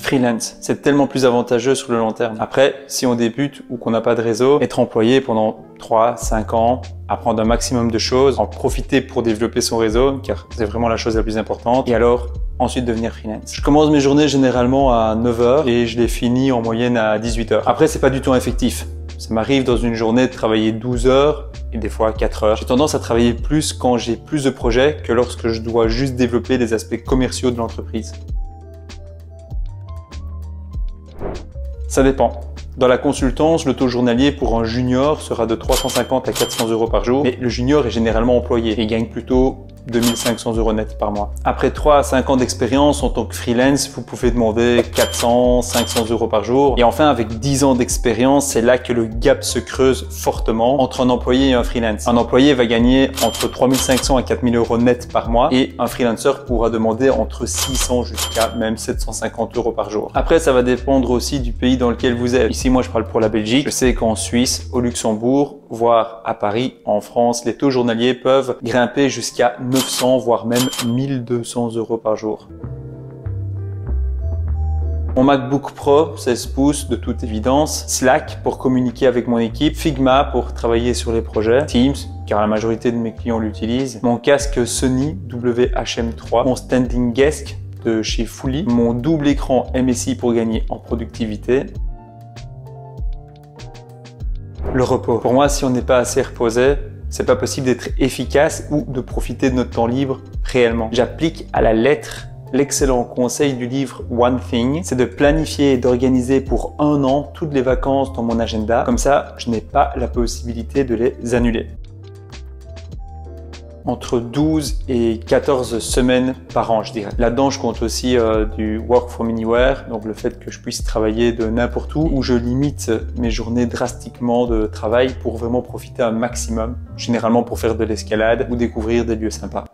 freelance. C'est tellement plus avantageux sur le long terme. Après, si on débute ou qu'on n'a pas de réseau, être employé pendant 3-5 ans, apprendre un maximum de choses, en profiter pour développer son réseau, car c'est vraiment la chose la plus importante, et alors ensuite devenir freelance. Je commence mes journées généralement à 9 h et je les finis en moyenne à 18 h. Après, c'est pas du temps effectif. Ça m'arrive dans une journée de travailler 12 heures et des fois 4 heures. J'ai tendance à travailler plus quand j'ai plus de projets que lorsque je dois juste développer les aspects commerciaux de l'entreprise. Ça dépend. Dans la consultance, le taux journalier pour un junior sera de 350 à 400 euros par jour, mais le junior est généralement employé et gagne plutôt 2500 euros net par mois. Après 3 à 5 ans d'expérience en tant que freelance, vous pouvez demander 400, 500 euros par jour. Et enfin, avec 10 ans d'expérience, c'est là que le gap se creuse fortement entre un employé et un freelance. Un employé va gagner entre 3500 à 4000 euros net par mois et un freelancer pourra demander entre 600 jusqu'à même 750 euros par jour. Après, ça va dépendre aussi du pays dans lequel vous êtes. Ici, moi, je parle pour la Belgique. Je sais qu'en Suisse, au Luxembourg, voire à Paris, en France, les taux journaliers peuvent grimper jusqu'à 900, voire même 1200 euros par jour. Mon MacBook Pro 16 pouces de toute évidence, Slack pour communiquer avec mon équipe, Figma pour travailler sur les projets, Teams car la majorité de mes clients l'utilisent, mon casque Sony WHM3, mon standing desk de chez Fully, mon double écran MSI pour gagner en productivité. Le repos. Pour moi, si on n'est pas assez reposé, c'est pas possible d'être efficace ou de profiter de notre temps libre réellement. J'applique à la lettre l'excellent conseil du livre One Thing, c'est de planifier et d'organiser pour 1 an toutes les vacances dans mon agenda. Comme ça, je n'ai pas la possibilité de les annuler. Entre 12 et 14 semaines par an, je dirais. Là-dedans, je compte aussi du work from anywhere, donc le fait que je puisse travailler de n'importe où je limite mes journées drastiquement de travail pour vraiment profiter un maximum, généralement pour faire de l'escalade ou découvrir des lieux sympas.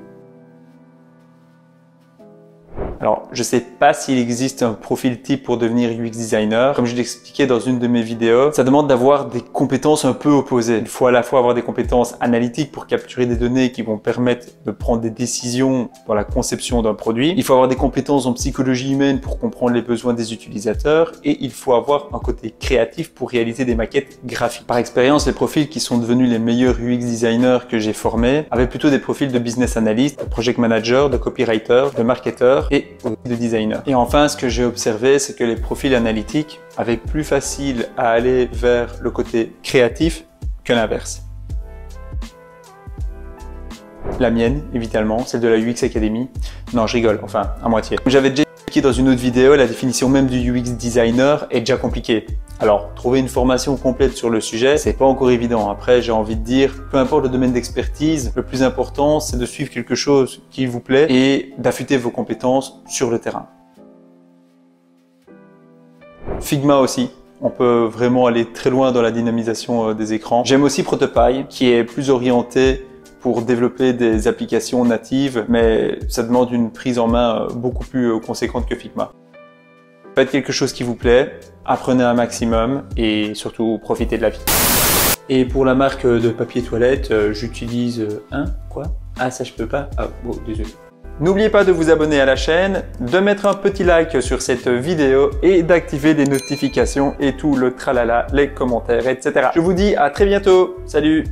Alors, je sais pas s'il existe un profil type pour devenir UX designer. Comme je l'expliquais dans une de mes vidéos, ça demande d'avoir des compétences un peu opposées. Il faut à la fois avoir des compétences analytiques pour capturer des données qui vont permettre de prendre des décisions dans la conception d'un produit. Il faut avoir des compétences en psychologie humaine pour comprendre les besoins des utilisateurs. Et il faut avoir un côté créatif pour réaliser des maquettes graphiques. Par expérience, les profils qui sont devenus les meilleurs UX designers que j'ai formés avaient plutôt des profils de business analyst, de project manager, de copywriter, de marketeur et de designer. Et enfin, ce que j'ai observé, c'est que les profils analytiques avaient plus facile à aller vers le côté créatif que l'inverse. La mienne, évidemment, celle de la UX Academy. Non, je rigole, enfin, à moitié. J'avais déjà expliqué dans une autre vidéo, la définition même du UX designer est déjà compliquée. Alors, trouver une formation complète sur le sujet, c'est pas encore évident. Après, j'ai envie de dire, peu importe le domaine d'expertise, le plus important, c'est de suivre quelque chose qui vous plaît et d'affûter vos compétences sur le terrain. Figma aussi. On peut vraiment aller très loin dans la dynamisation des écrans. J'aime aussi Protopie, qui est plus orienté pour développer des applications natives, mais ça demande une prise en main beaucoup plus conséquente que Figma. Faites quelque chose qui vous plaît, apprenez un maximum et surtout profitez de la vie. Et pour la marque de papier toilette, j'utilise quoi? Ah, ça je peux pas? Ah, bon, désolé. N'oubliez pas de vous abonner à la chaîne, de mettre un petit like sur cette vidéo et d'activer les notifications et tout le tralala, les commentaires, etc. Je vous dis à très bientôt. Salut!